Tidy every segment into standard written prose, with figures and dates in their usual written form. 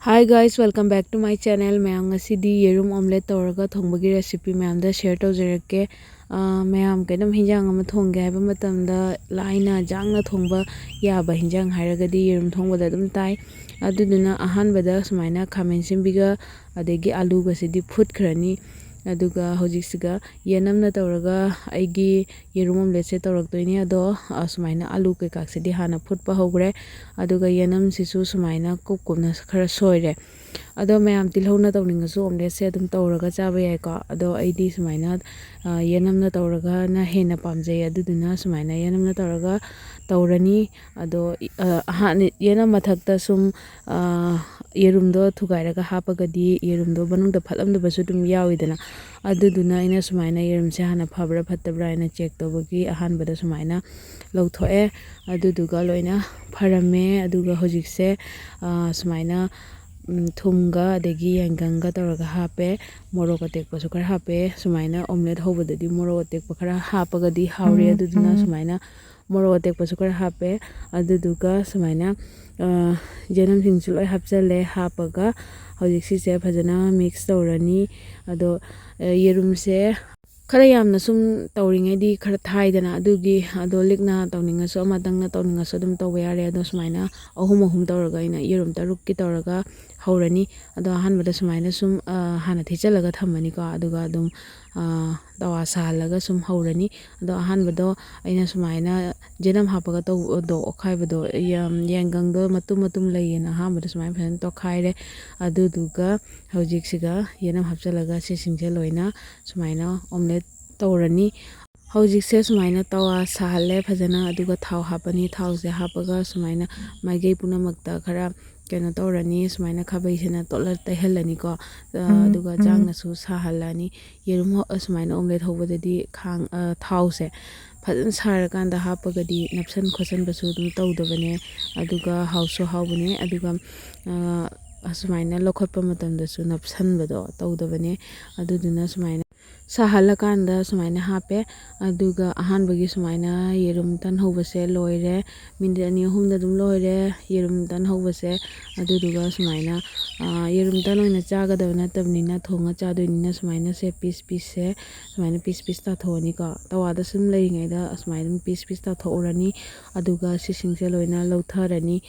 Hi guys, welcome back to my channel. Mayam ngasidi yerum omelette tawraga thongbagi recipe mayamda share tawjarake. Mayam kainam hinjang ama thongge haiba matamda laina jangna thongba yaba hinjang hairagadi yerum thongbada dum tai. Aduduna ahanbada sumaina khamen simbiga adegi alu gasidi phutkrani. Aduga hojiksiga yenamna tawraga aigi yerum omelette se tawraktoini ado sumaina alu kai kaksidi hana phutpa hogre. Aduga yenam sisu sumaina kupkupna khara soire. Ado mayam tilhona tawningasu omelette se dum tawraga chaba yai ko. Ado aidi sumaina yenamna tawraga na hena pamjai aduduna sumaina yenamna tawraga tawrani. Ado yenam mathakta sum yerumdo thugairaga hapagadi yerumdo banungda phalamdabasu dum yawidana. Aduduna ina sumaina yerum se hana phabra phattabra ina check tawbagi ahanbada sumaina lawthoe. Aduduga loina pharame aduga hojikse sumaina thumga adegi yanganga tawraga hape morok atekpasu khara hape sumaina omelette hobadadi morok atekpa khara hapagadi haure aduduna sumaina morok atekpasu khara hape aduduga sumaina yenam singsu loi hapchale hapaga hojikse phajana mix tawrani. Ado yerum se khara yamna sum tawringaidi khara thaidana adugi ado likna tawningasu amadangna tawningasu dum tawba yare. Ado sumaina ahum tawraga ina yerum tarukki tawraga haurani. Ado ahanbada sumaina sum hana thichalaga thammani ko aduga dum tawa sahalaga sum haurani. Ado ahanbado aina sumaina jenam hapaga do okhaibado yangangdo matum layena ahanbada sumaina phajan tokhaire. Aduduga hojiksiga yenam hapchalaga sisingse loina sumaina omelette tawrani. Hojikse sumaina tawa sahale phajana aduga thaw hapani. Thawse hapaga sumaina maigai punamakta khara kena tawrani sumaina khabai sena totla taihalani ko. Aduga jangna su sahalani yerum sumaina omelette hobadadi khang thawse phajana sarakanda hapagadi napsan khosan basu dum tawdabane. Aduga hausu haubane aduga sumaina lokhotpa matamdasu napsanbado tawdabane. Aduduna sumaina sahalakanda sumaina hape aduga ahanbagi sumaina yerum tan hobase loire minute ani ahumda dum loire yerum tan hobase. Aduduga sumaina yerum tan oina chagadaba natabnina thonga chadoinina sumaina se piece se sumaina piece ta thoni ko tawada sum leiringaida sumaina piece ta thorani. Aduga sisingse loina lawtharani.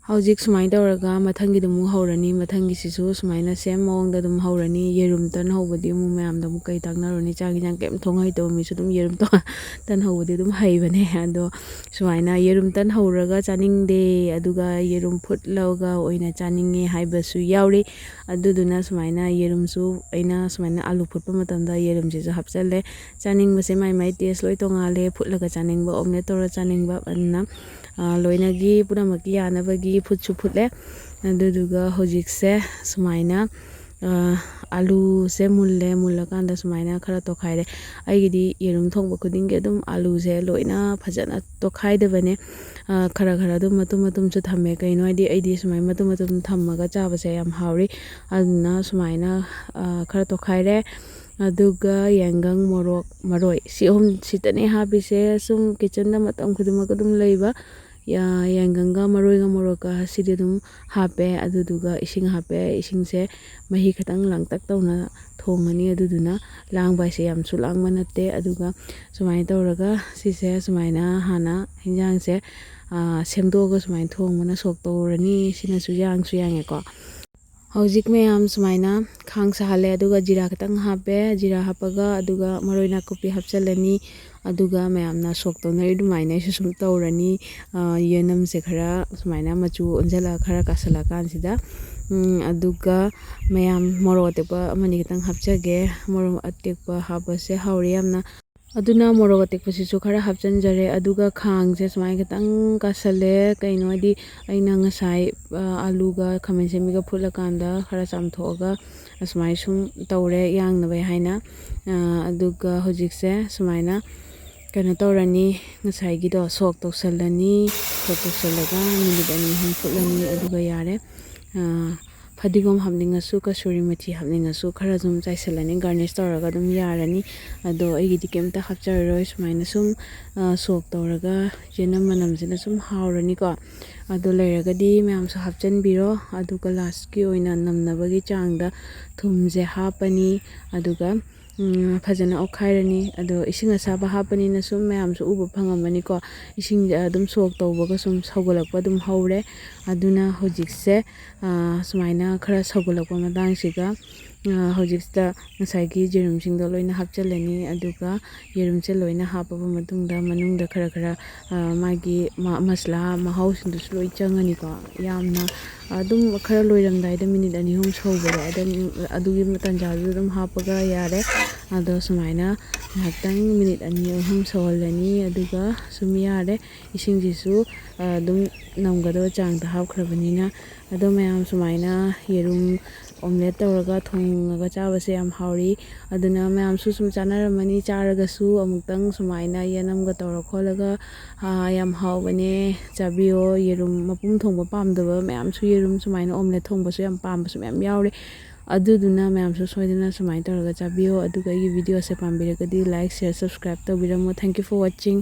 Hojik sumaina tawraga mathangi dum haurani mathangi sisu sumaina same mawngda dum haurani yerum tan hobadi mu mayam dum kai taknaroni chagi jang kem thongai to mi su dum yerum to tan hobadi dum haibane. Ado sumaina yerum tan hauraga chaningde aduga yerum phutlawga oina chaninge haibasu yauri. Aduduna sumaina yerum su aina sumaina alu phutpa matamda yerum jisu hapchale chaningba se mai taste loi tongale phutlaga chaningba omelette tawra chaningba anna loinagi puramaki yanabagi phutsu phutle. Aduduga hojikse sumaina alu se mullakanda sumaina khara tokhaire. Aigidi yerum thongba khudingi dum alu se loina phajana tokhaidabane. Khara dum matum chu thamme kaino aidi sumaina matum thammaga chabase yam hauri. Aduna sumaina khara tokhaire. Aduga yangang morok maroi sitane hapise sum kitchen da matam khudimaka dum leiba yanganga maroiga moroka sidi dum hape aduduga ising hape isingse mahi khatang langtak tawna thongani. Aduduna langba se yamsu langba natte aduga sumaina tawraga sise sumaina hana hinjangse semdoga sumaina thongmana sok tawrani sinasu yangsu yangeko. Hojik mayam sumaina khang sahale aduga jira khatang hape jira hapaga aduga maroi nakupi hapchalani. Aduga mayamna sok tawnari dumaina sum tawrani. Yenam se khara sumaina machu onjala khara kasala kansida. Aduga mayam morok atekpa amani khatang hapchage morok atekpa hapase hauri yamna. Aduna morok atekpa sisu khara hapchanjare. Aduga khang se sumaina khatang kasale kaino adi aina ngasai aluga khamen semiga phulakanda khara chamthoga sumaina sum tawre yangnabai haina. Aduga hojikse sumaina kena tawrani ngasai gido sok tawsalani sok tawsalaga minute ani hum phulani aduga yare ꯐꯗꯤꯒꯣꯝ ꯍꯥꯞꯅꯤꯡꯉꯁꯨ ꯀꯁꯨꯔꯤ ꯃꯦꯊꯤ ꯍꯥꯞꯅꯤꯡꯉꯁꯨ ꯈꯔ ꯁꯨꯝ ꯆꯥꯏꯁꯤꯜꯂꯅꯤ, garnish ꯇꯧꯔꯒ ꯑꯗꯨꯝ ꯌꯥꯔꯅꯤ꯫ ꯑꯗꯣ ꯑꯩꯒꯤꯗꯤ ꯀꯩꯝꯇ ꯍꯥꯞꯆꯔꯔꯣꯏ, ꯁꯨꯃꯥꯏꯅ ꯁꯨꯝ ꯁꯣꯛ ꯇꯧꯔꯒ ꯌꯦꯅꯝ ꯃꯅꯝꯁꯤꯅ ꯁꯨꯝ ꯍꯥꯎꯔꯅꯤꯀꯣ꯫ ꯑꯗꯣ ꯂꯩꯔꯒꯗꯤ ꯃꯌꯥꯝꯁꯨ ꯍꯥꯞꯆꯤꯟꯕꯤꯔꯣ꯫ ꯑꯗꯨꯒ ꯂꯥꯁꯀꯤ ꯑꯣꯏꯅ ꯅꯝꯅꯕꯒꯤ ꯆꯥꯡꯗ ꯊꯨꯝꯁꯦ ꯍꯥꯞꯄꯅꯤ, ꯑꯗꯨꯒ ꯐꯖꯅ ꯑꯣꯠꯈꯥꯏꯔꯅꯤ꯫ ꯑꯗꯣ ꯏꯁꯤꯡ ꯑꯁꯥꯕ ꯍꯥꯞꯄꯅꯤꯅ ꯁꯨꯝ ꯃꯌꯥꯝꯁꯨ ꯎꯕ ꯐꯪꯉꯝꯃꯅꯤꯀꯣ, ꯏꯁꯤꯡꯁꯦ ꯑꯗꯨꯝ ꯁꯣꯛ ꯇꯧꯕꯒ ꯁꯨꯝ ꯁꯧꯒꯠꯂꯛꯄ ꯑꯗꯨꯝ ꯍꯧꯔꯦ꯫ ꯑꯗꯨꯅ ꯍꯧꯖꯤꯛꯁꯦ ꯁꯨꯃꯥꯏꯅ ꯈꯔ ꯁꯧꯒꯠꯂꯛꯄ ꯃꯇꯥꯡꯁꯤꯒ ꯍꯧꯖꯤꯛꯁꯤꯗ ꯉꯁꯥꯏꯒꯤ ꯌꯦꯔꯨꯝꯁꯤꯡꯗꯣ ꯂꯣꯏꯅ ꯍꯥꯞꯆꯤꯜꯂꯅꯤ꯫ ꯑꯗꯨꯒ ꯌꯦꯔꯨꯝꯁꯦ ꯂꯣꯏꯅ ꯍꯥꯞꯄꯕ ꯃꯇꯨꯡꯗ ꯃꯅꯨꯡꯗ ꯈꯔ ꯃꯥꯒꯤ ꯃꯁꯂꯥ ꯃꯍꯥꯎꯁꯤꯡꯗꯨꯁꯨ ꯂꯣꯏ ꯆꯪꯉꯅꯤꯀꯣ꯫ ꯌꯥꯝꯅ ꯑꯗꯨꯝ ꯈꯔ ꯂꯣꯏꯔꯝꯗꯥꯏꯗ ꯃꯤꯅꯤꯠ 2-3 ꯁꯧꯕꯗꯣ ꯑꯗꯨꯒꯤ ꯇꯟꯖꯥꯗꯨꯗ ꯑꯗꯨꯝ ꯍꯥꯞꯄꯒ ꯌꯥꯔꯦ꯫ ꯑꯗꯣ ꯁꯨꯃꯥꯏꯅ ꯉꯥꯏꯍꯥꯛꯇꯪ ꯃꯤꯅꯤꯠ 2-3 ꯁꯧꯍꯜꯂꯅꯤ, ꯑꯗꯨꯒ ꯁꯨꯝ ꯌꯥꯔꯦ꯫ ꯏꯁꯤꯡꯁꯤꯁꯨ ꯑꯗꯨꯝ ꯅꯝꯒꯗꯕ ꯆꯥꯡꯗ ꯍꯥꯞꯈ꯭ꯔꯕꯅꯤꯅ꯫ ꯑꯗꯣ ꯃꯌꯥꯝ ꯁꯨꯃꯥꯏꯅ ꯌꯦꯔꯨꯝ ꯑꯣꯝꯂꯦꯠ ꯇꯧꯔꯒ ꯊꯣꯡꯉꯒ ꯆꯥꯕꯁꯦ ꯌꯥꯝ ꯍꯥꯎꯔꯤ꯫ ꯑꯗꯨꯅ ꯃꯌꯥꯝꯁꯨ ꯁꯨꯝ ꯆꯥꯅꯔꯝꯃꯅꯤ, ꯆꯥꯔꯒꯁꯨ ꯑꯃꯨꯛꯇꯪ ꯁꯨꯃꯥꯏꯅ ꯌꯦꯅꯝꯒ ꯇꯧꯔ ꯈꯣꯠꯂꯒ ꯌꯥꯝ ꯍꯥꯎꯕꯅꯦ, ꯆꯥꯕꯤꯌꯣ꯫ ꯌꯦꯔꯨꯝ ꯃꯄꯨꯝ ꯊꯣꯡꯕ ꯄꯥꯝꯗꯕ ꯃꯌꯥꯝꯁꯨ ꯌꯦꯔꯨꯝ ꯁꯨꯃꯥꯏꯅ ꯑꯣꯝꯂꯦꯠ ꯊꯣꯡꯕꯁꯨ ꯌꯥꯝ ꯄꯥꯝꯕꯁꯨ ꯃꯌꯥꯝ ꯌꯥꯎꯔꯤ꯫ ꯑꯗꯨꯗꯨꯅ ꯃꯌꯥꯝꯁꯨ ꯁꯣꯏꯗꯅ ꯁꯨꯃꯥꯏꯅ ꯇꯧꯔꯒ ꯆꯥꯕꯤꯌꯣ꯫ ꯑꯗꯨꯒ ꯑꯩꯒꯤ ꯚꯤꯗꯤꯑꯣꯁꯦ ꯄꯥꯝꯕꯤꯔꯒꯗꯤ ꯂꯥꯏꯛ, ꯁꯦꯌꯔ, ꯁꯕꯁꯀ꯭ꯔꯥꯏꯕ ꯇꯧꯕꯤꯔꯝꯃꯣ꯫ Thank you four washing.